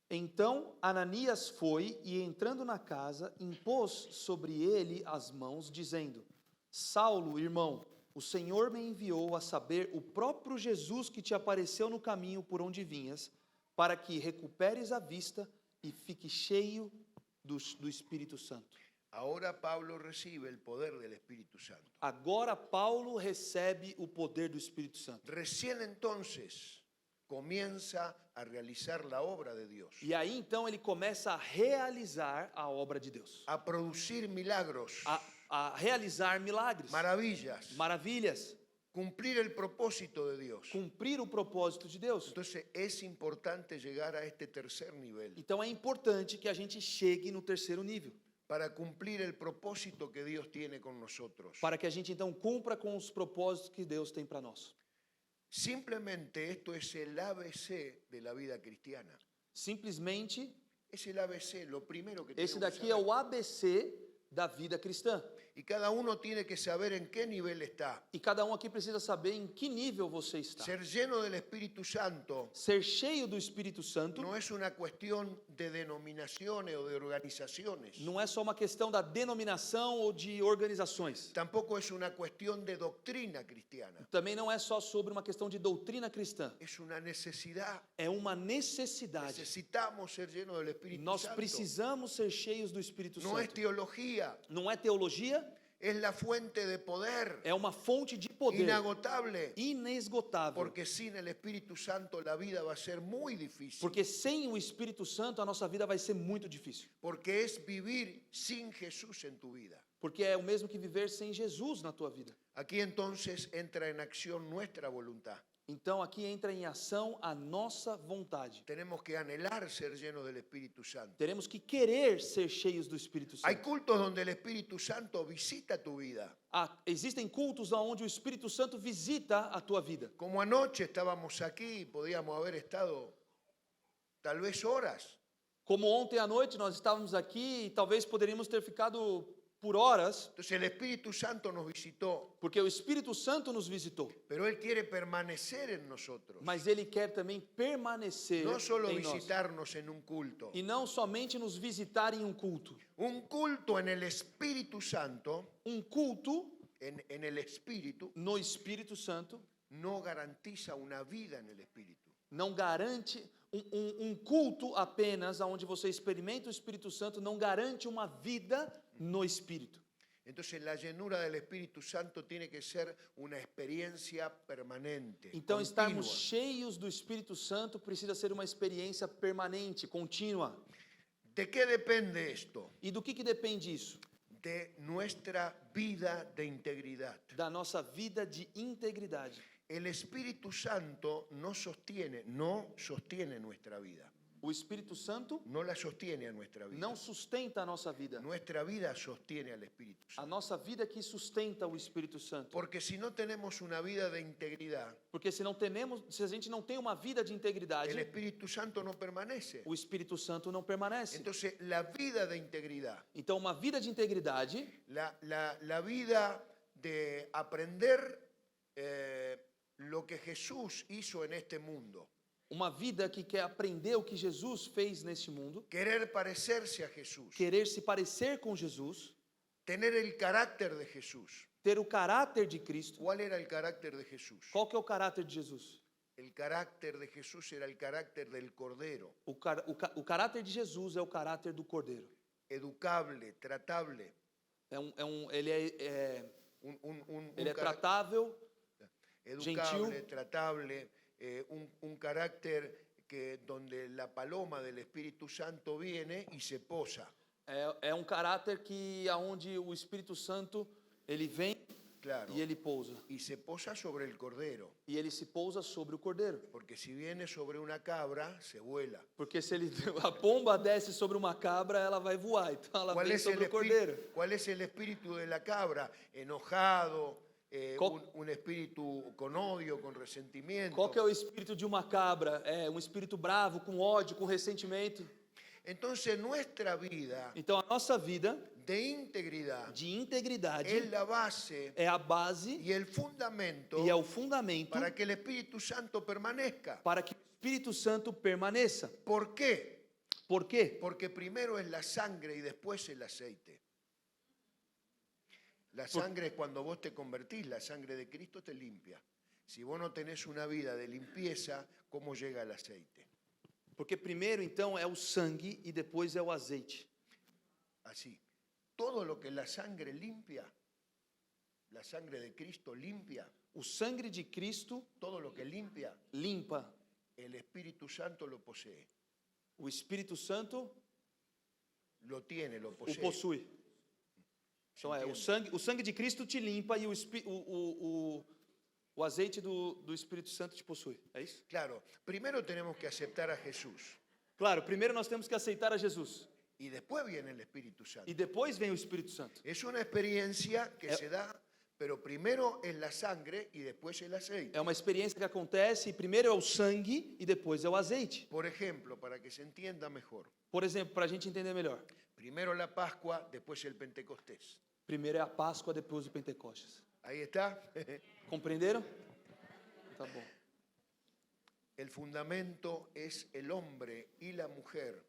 Então Ananias foi e, entrando na casa, impôs sobre ele as mãos, dizendo: Saulo, irmão, o Senhor me enviou a saber o próprio Jesus que te apareceu no caminho por onde vinhas, para que recuperes a vista e fique cheio do Espírito Santo. Ahora Pablo recibe el poder del Espíritu Santo. Agora Paulo recebe o poder do Espírito Santo. Recién entonces comienza a realizar la obra de Dios, E aí então ele começa a realizar a obra de Deus, a producir milagros, a realizar milagres, maravillas, maravilhas, cumplir el propósito de Dios. cumprir o propósito de Deus. Entonces es importante llegar a este tercer nivel Então é importante que a gente chegue no terceiro nível, para cumplir el propósito que Dios tiene con nosotros. para que a gente então cumpra com os propósitos que Deus tem para nós. Simplemente esto es el ABC de la vida cristiana. Simplesmente, Es el ABC, lo primero que esse tenemos que daqui é saber. o ABC da vida cristã. Y cada uno tiene que saber en qué nivel está. E cada um aqui precisa saber em que nível você está. Ser lleno del Espíritu Santo Ser cheio do Espírito Santo no es una cuestión de denominaciones o de organizaciones. não é só uma questão da denominação ou de organizações. Tampoco es una cuestión de doctrina cristiana. Também não é só sobre uma questão de doutrina cristã. Es una necesidad. É uma necessidade. Necesitamos ser llenos del Espíritu Nós Santo. precisamos ser cheios do Espírito No es Santo. teología, Não é teologia, es la fuente de poder é uma fonte de poder inagotable. inesgotável. Porque sin el Espíritu Santo la vida va a ser muy difícil. Porque sem o Espírito Santo a nossa vida vai ser muito difícil. Porque es vivir sin Jesús en tu vida. Porque é o mesmo que viver sem Jesus na tua vida. Aquí entonces entra en acción nuestra voluntad. Então aqui entra em ação a nossa vontade. Tenemos que anhelar ser llenos del Espíritu Santo. Teremos que querer ser cheios do Espírito Hay Santo. cultos donde el Espíritu Santo visita tu vida. Existem cultos onde o Espírito Santo visita a tua vida. Como anoche estábamos aquí, podíamos haber estado tal vez horas. Como ontem à noite nós estávamos aqui e talvez poderíamos ter ficado por horas, Entonces el Espíritu Santo nos visitó, porque o Espírito Santo nos visitou. pero Él quiere permanecer en nosotros. Mas Ele quer também permanecer No solo em nós. visitarnos en un culto. E não somente nos visitar em um culto. Un culto en el Espíritu Santo Um culto en el Espíritu no Espírito Santo, no garantiza una vida en el Espíritu. não garante um culto apenas onde você experimenta o Espírito Santo, não garante uma vida no Espírito. Entonces la llenura del Espíritu Santo tiene que ser una experiencia permanente, Então, estarmos continua. cheios do Espírito Santo precisa ser uma experiência permanente, contínua. ¿De qué depende esto? E do que depende isso? De nuestra vida de integridad. Da nossa vida de integridade. El Espíritu Santo no sostiene nuestra vida. O Espírito Santo No la sostiene a nuestra vida. não sustenta a nossa vida. Nuestra vida sostiene al Espíritu A Santo. nossa vida que sustenta o Espírito Santo. Porque si no tenemos una vida de integridad, Porque se a gente não tem uma vida de integridade, el Espíritu Santo no permanece. o Espírito Santo não permanece. Entonces la vida de integridad, Então, uma vida de integridade, la vida de aprender lo que Jesús hizo en este mundo, uma vida que quer aprender o que Jesus fez neste mundo, querer parecerse a Jesús, querer se parecer com Jesus, tener el carácter de Jesús. ter o caráter de Cristo. ¿Cuál era el carácter de Jesús? Qual que é o caráter de Jesus? El carácter de Jesús era el carácter del Cordero, O caráter de Jesus é o caráter do Cordeiro. educable, tratable. Ele é Cara- tratável, educable, gentil. tratable, un carácter que donde la paloma del Espíritu Santo viene y se posa. é um caráter que aonde o Espírito Santo ele vem Claro. e ele pousa. Y se posa sobre el Cordero, E ele se pousa sobre o Cordeiro. porque si viene sobre una cabra, se vuela. Porque se a pomba desce sobre uma cabra, ela vai voar. Então ela ¿Cuál vem es, el sobre o Cordeiro. ¿Cuál es el espíritu de la cabra? Enojado, Co- un espíritu con odio, con resentimiento. Qual que é o espírito de uma cabra? É um espírito bravo, com ódio, com ressentimento. Entonces nuestra vida Então a nossa vida de integridad de integridade es la base é a base y el fundamento e é o fundamento para que el Espíritu Santo permanezca. para que o Espírito Santo permaneça. ¿Por qué? Por quê? Porque primero es la sangre y después el aceite. La sangre es cuando vos te convertís, la sangre de Cristo te limpia. Si vos no tenés una vida de limpieza, ¿cómo llega el aceite? Porque primeiro então é o sangue e depois é o azeite. Así. Todo lo que la sangre limpia, la sangre de Cristo limpia, O sangue de Cristo todo lo que limpia, limpa. el Espíritu Santo lo posee. O Espírito Santo Lo tiene, lo o posee. possui. Então o sangue de Cristo te limpa e o azeite do Espírito Santo te possui. É isso? Claro, primero tenemos que aceptar a Jesús Claro, primeiro nós temos que aceitar a Jesus. y después viene el Espíritu Santo. E depois vem o Espírito Santo. Es una experiencia que se da, pero primero es la sangre y después el aceite. É uma experiência que acontece e primeiro é o sangue e depois é o azeite. Por ejemplo, para que se entienda mejor, Por exemplo, para a gente entender melhor. primero la Pascua, después el Pentecostés. Primeiro é a Páscoa, depois o Pentecostes. Ahí está. Compreenderam? Tá bom. El fundamento es el hombre y la mujer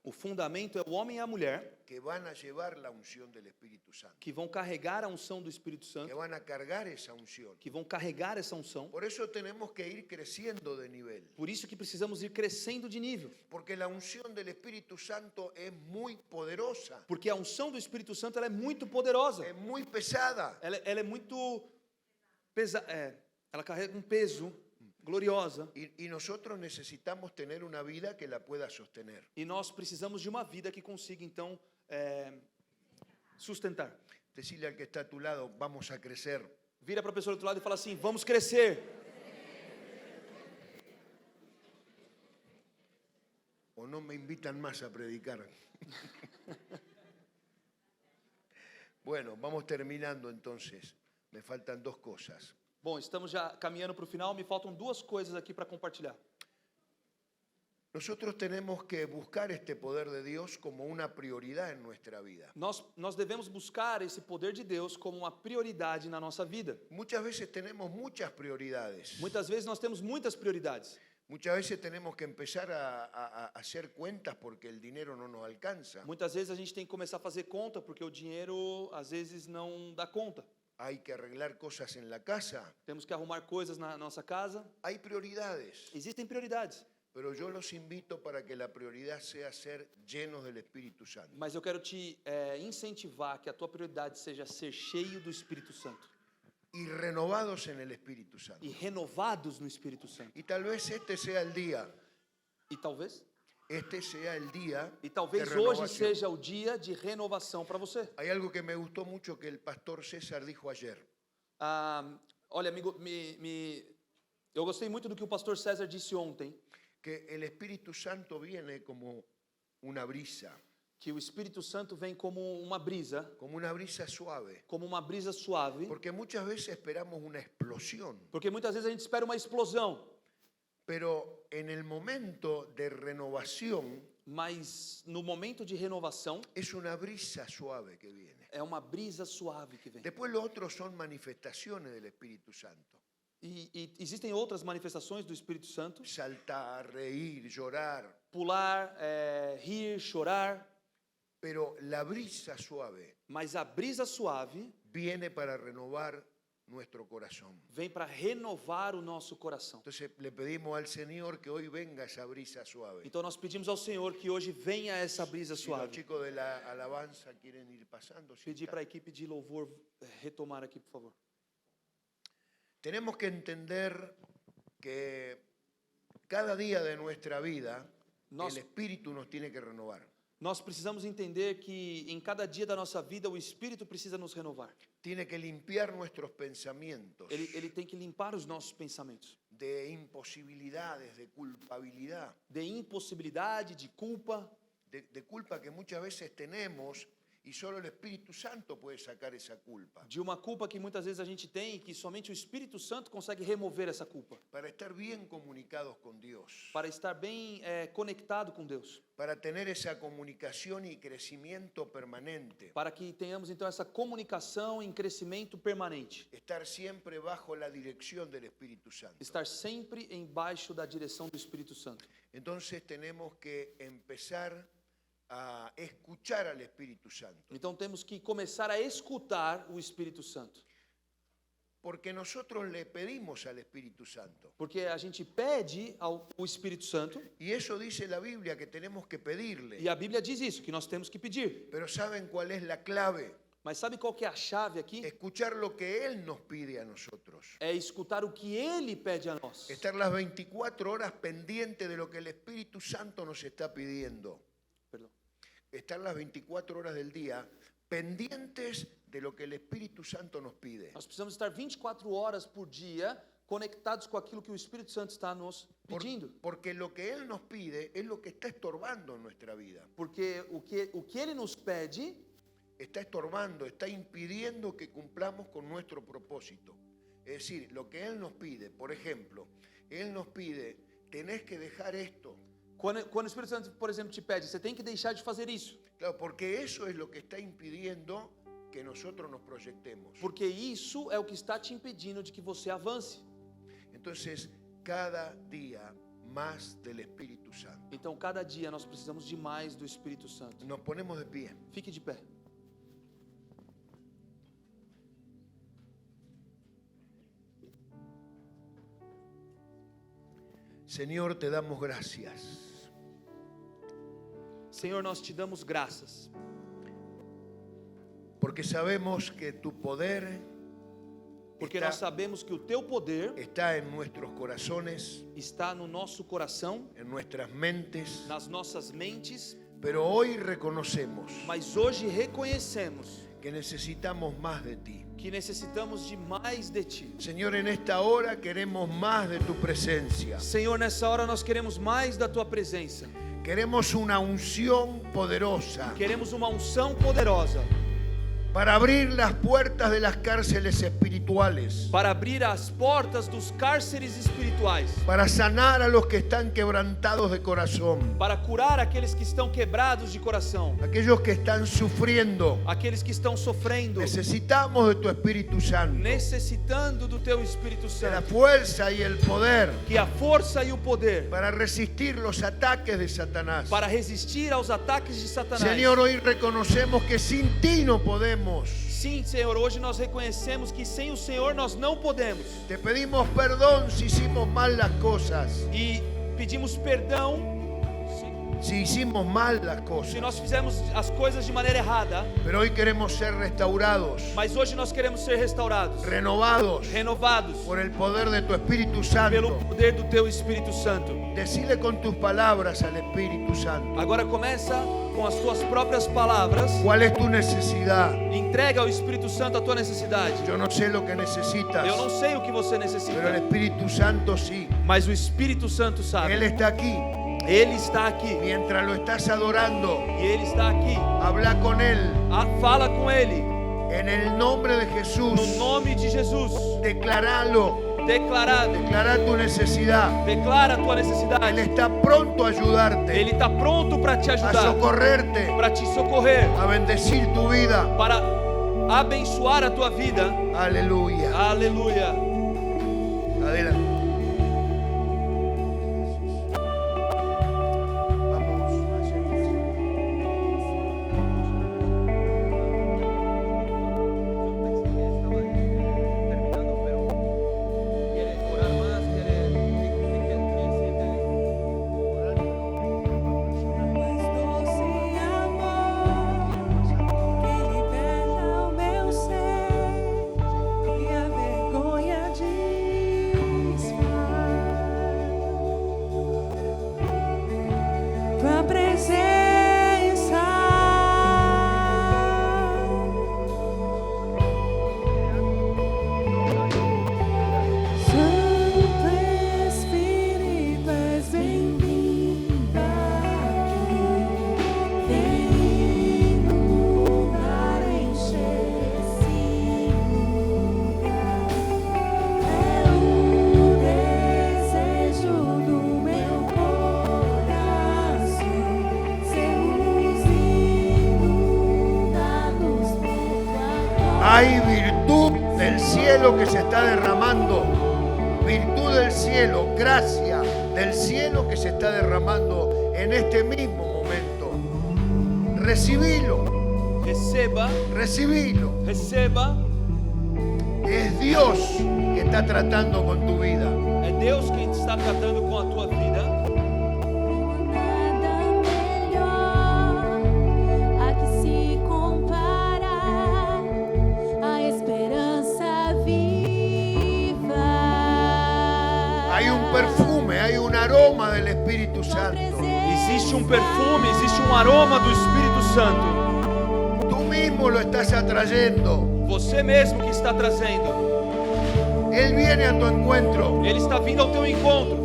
O fundamento é o homem e a mulher que van a llevar la unción del Espíritu Santo, que vão carregar a unção do Espírito que Santo, van a cargar esa unción. que vão carregar essa unção. Por eso tenemos que ir creciendo de nivel, Por isso que precisamos ir crescendo de nível. porque la unción del Espíritu Santo es muy poderosa, Porque a unção do Espírito Santo ela é muito poderosa. es muy pesada. Ela é muito pesada. Ela carrega um peso gloriosa. Y nosotros necesitamos tener una vida que la pueda sostener. E nós precisamos de uma vida que consiga, então, sustentar. Decirle al que está a tu lado, vamos a crecer. Vira para a pessoa do outro lado e fala assim: vamos crescer. O no me invitan más a predicar. Bueno, vamos terminando entonces. Me faltan dos cosas. Bom, estamos já caminhando para o final. Me faltam duas coisas aqui para compartilhar. Nosotros tenemos que buscar este poder de Dios como una prioridad en nuestra vida. Nós devemos buscar esse poder de Deus como uma prioridade na nossa vida. Muchas veces tenemos muchas prioridades, Muitas vezes nós temos muitas prioridades, Muchas veces tenemos que empezar a hacer cuentas porque el dinero no nos alcanza. Muitas vezes a gente tem que começar a fazer conta porque o dinheiro às vezes não dá conta. Hay que arreglar cosas en la casa. Temos que arrumar coisas na nossa casa. Hay prioridades. Existem prioridades. Pero yo los invito para que la prioridad sea ser llenos del Espíritu Santo. Mas eu quero te incentivar que a tua prioridade seja ser cheio do Espírito Santo. Y renovados en el Espíritu Santo. E renovados no Espírito Santo. Y tal vez este sea el día. E talvez de hoje renovación. seja o dia de renovação para você. Hay algo que me gustó mucho que el pastor César dijo ayer. Olha, amigo, eu gostei muito do que o pastor César disse ontem, Que el Espíritu Santo viene como una brisa. que o Espírito Santo vem como uma brisa Suave. como uma brisa suave, Porque muchas veces esperamos una explosión. porque muitas vezes a gente espera uma explosão, Pero en el momento de renovación mas no momento de renovação es una brisa suave que viene. é uma brisa suave que vem. Después lo otro son manifestaciones del Espíritu Santo. E existem outras manifestações do Espírito Santo: Saltar, reír, llorar. pular, rir, chorar. Pero la brisa suave Mas a brisa suave viene para renovar nuestro corazón. vem para renovar o nosso coração. Entonces le pedimos al Señor que hoy venga esa brisa suave. Então nós pedimos ao Senhor que hoje venha essa brisa Si los suave. chicos de la alabanza quieren ir pasando. si Pedir está. para a equipe de louvor retomar aqui, por favor. Tenemos que entender que cada día de nuestra vida Nos- el Espíritu nos tiene que renovar. Nós precisamos entender que em cada dia da nossa vida o Espírito precisa nos renovar. Tiene que limpiar nuestros pensamientos Ele tem que limpar os nossos pensamentos de imposibilidades, de culpabilidad, de impossibilidade, de culpa, de culpa que muchas veces tenemos y solo el Espíritu Santo puede sacar esa culpa. de uma culpa que muitas vezes a gente tem e que somente o Espírito Santo consegue remover essa culpa, Para estar bien comunicados con Dios, para estar bem conectado com Deus, para tener esa comunicación y crecimiento permanente, para que tenhamos então essa comunicação em crescimento permanente, estar siempre bajo la dirección del Espíritu Santo. estar sempre embaixo da direção do Espírito Santo. Entonces tenemos que empezar a escuchar al Espíritu Santo, Então temos que começar a escutar o Espírito Santo, porque nosotros le pedimos al Espíritu Santo. porque a gente pede ao Espírito Santo, Y eso dice la Biblia que tenemos que pedirle. e a Bíblia diz isso, que nós temos que pedir. Pero ¿saben cuál es la clave? Mas sabe qual que é a chave aqui? Escuchar lo que Él nos pide a nosotros. É escutar o que Ele pede a nós. Estar las 24 horas pendiente de lo que el Espíritu Santo nos está pidiendo. Perdão. Estar las 24 horas del día pendientes de lo que el Espíritu Santo nos pide. Nós precisamos estar 24 horas por dia conectados com aquilo que o Espírito Santo está nos pedindo. Porque lo que Él nos pide es lo que está estorbando en nuestra vida. Porque o que Ele nos pede Está estorbando, está impidiendo que cumplamos con nuestro propósito. Es decir, lo que Él nos pide, por ejemplo, Él nos pide, tenés que dejar esto. quando o Espírito Santo, por exemplo, te pede, você tem que deixar de fazer isso. Claro, porque eso es lo que está impidiendo que nosotros nos proyectemos. Porque isso é o que está te impedindo de que você avance. Entonces, cada día más del Espíritu Santo. Então, cada dia nós precisamos de mais do Espírito Santo. Nos ponemos de pie. Fique de pé. Señor, te damos gracias. Senhor, nós te damos graças, Porque sabemos que tu poder porque nós sabemos que o teu poder está en nuestros corazones, está no nosso coração, en nuestras mentes. nas nossas mentes, Pero hoy reconocemos mas hoje reconhecemos que necesitamos más de ti. que necessitamos de mais de ti. Señor, en esta hora queremos más de tu presencia. Senhor, nessa hora nós queremos mais da tua presença. Queremos una unción poderosa Queremos uma unção poderosa para abrir las puertas de las cárceles espirituales, para abrir as portas dos cárceres espirituais, para sanar a los que están quebrantados de corazón, para curar aqueles que estão quebrados de coração, aquellos que están sufriendo. aqueles que estão sofrendo, Necesitamos de tu Espíritu Santo, necessitando do teu Espírito de la Santo, fuerza y el poder que a força e o poder para resistir los ataques de Satanás. para resistir aos ataques de Satanás. Señor, hoy reconocemos que sin ti no podemos. Sim, Senhor, hoje nós reconhecemos que sem o Senhor nós não podemos. Te pedimos perdón si hicimos mal las cosas, E pedimos perdão si hicimos mal las se cosas. nós fizemos as coisas de maneira errada. Pero hoy queremos ser restaurados, Mas hoje nós queremos ser restaurados, renovados renovados por el poder de tu Espíritu pelo Santo. poder do teu Espírito Santo. Decile con tus palabras al Espíritu Santo Agora começa com as tuas próprias palavras. cuál es tu necesidad. Entrega ao Espírito Santo a tua necessidade. Yo no sé lo que necesitas, Eu não sei o que você pero el necessita, Espíritu Santo sí. mas o Espírito Santo Él sabe. está aquí. Ele está aqui Mientras lo estás adorando, e Ele está aqui. habla con Él. Fala com Ele En el nombre de Jesús, no nome de Jesus. declaralo. Declarado. Declara tu necesidad. Declara a tua Él necessidade. está pronto a ayudarte, Ele está pronto para te a ajudar, socorrerte, para te socorrer, a bendecir tu vida. para abençoar a tua vida. Aleluya. Aleluia. Adelante. Vamos a seguir. Mais doce amor que liberta o meu ser e a vergonha desfaz. Tua presença, Santo Espírito, és bem-vindo aqui. Vem inundar, encher esse lugar. É o desejo do meu coração, sermos inundados por tua glória. Hay virtud del cielo que se está derramando. Virtud del cielo, gracia del cielo que se está derramando en este mismo momento. Recibilo, Receba, recibilo. receba. Es Dios que está tratando con tu vida. É Deus quem está tratando com a tua vida. Nada melhor a que se comparar a esperança viva. Hay un perfume, hay un aroma del Espíritu Santo. Existe perfume, existe aroma do Espírito Santo. Tú mismo lo estás atrayendo. Você mesmo que está trazendo. Él viene a tu encuentro. Ele está vindo ao teu encontro.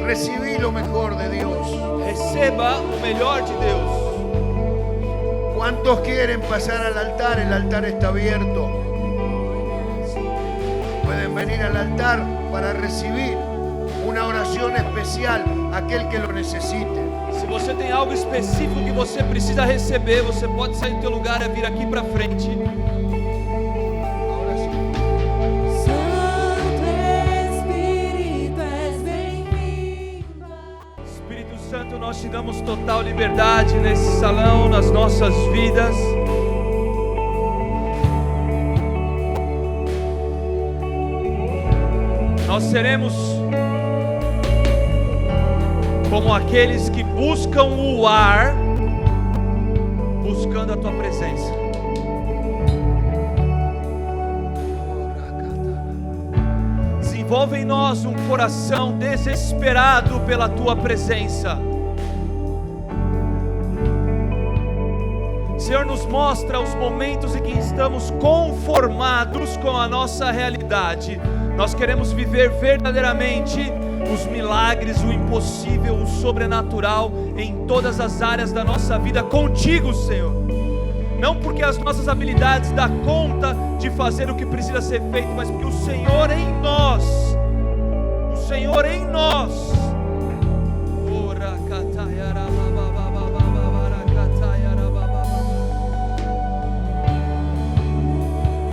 Recibí lo mejor de Dios. Receba o melhor de Deus. ¿Cuántos quieren pasar al altar? El altar está abierto. Pueden venir al altar para recibir una oración especial a aquel que lo necesite. Se você tem algo específico que você precisa receber, você pode sair do teu lugar e vir aqui para frente. Ahora sí. Santo Espírito, és bem-vindo. Espírito Santo, nós te damos total liberdade nesse salão, nas nossas vidas. Nós seremos como aqueles que buscam o ar, buscando a tua presença. Desenvolve em nós um coração desesperado pela tua presença. Senhor, nos mostra os momentos em que estamos conformados com a nossa realidade. Nós queremos viver verdadeiramente os milagres, o impossível, o sobrenatural em todas as áreas da nossa vida contigo, Senhor. Não porque as nossas habilidades dão conta de fazer o que precisa ser feito, mas porque o Senhor em nós, o Senhor em nós.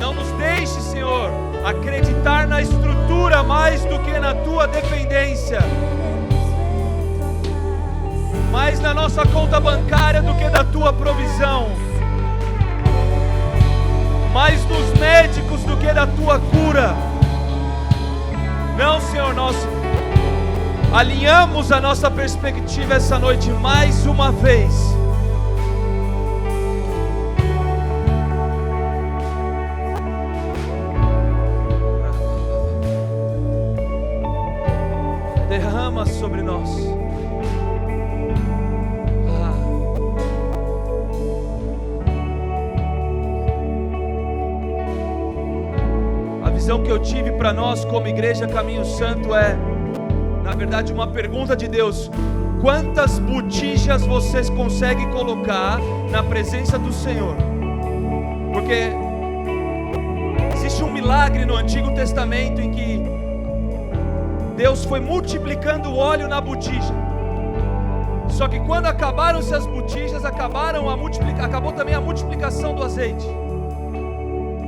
Não nos deixe, Senhor, acreditar na estrutura mais do que na tua dependência, mais na nossa conta bancária do que da tua provisão, mais nos médicos do que da tua cura. Não, Senhor, nós alinhamos a nossa perspectiva essa noite mais uma vez. Derrama sobre nós. A visão que eu tive para nós como igreja Caminho Santo é, na verdade, uma pergunta de Deus: quantas botijas vocês conseguem colocar na presença do Senhor? Porque existe um milagre no Antigo Testamento em que Deus foi multiplicando o óleo na botija. Só que quando acabaram-se as botijas, acabou também a multiplicação do azeite.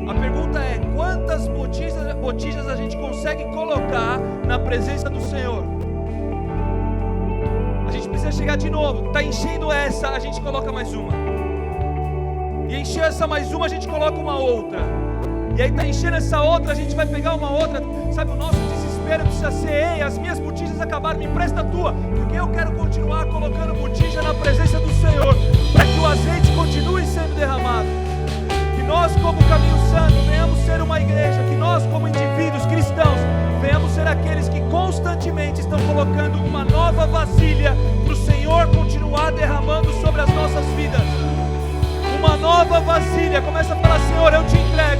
A pergunta é: quantas botijas a gente consegue colocar na presença do Senhor? A gente precisa chegar de novo. Está enchendo essa, a gente coloca mais uma. E encher essa mais uma, a gente coloca uma outra. E aí está enchendo essa outra, a gente vai pegar uma outra. Sabe, o nosso desespero precisa ser: ei, as minhas botijas acabaram, me empresta a tua, porque eu quero continuar colocando botija na presença do Senhor, para que o azeite continue sendo derramado. Que nós, como Caminho Santo, venhamos ser uma igreja, que nós, como indivíduos cristãos, venhamos ser aqueles que constantemente estão colocando uma nova vasilha para o Senhor continuar derramando sobre as nossas vidas. Uma nova vasilha. Começa a falar: Senhor, eu te entrego.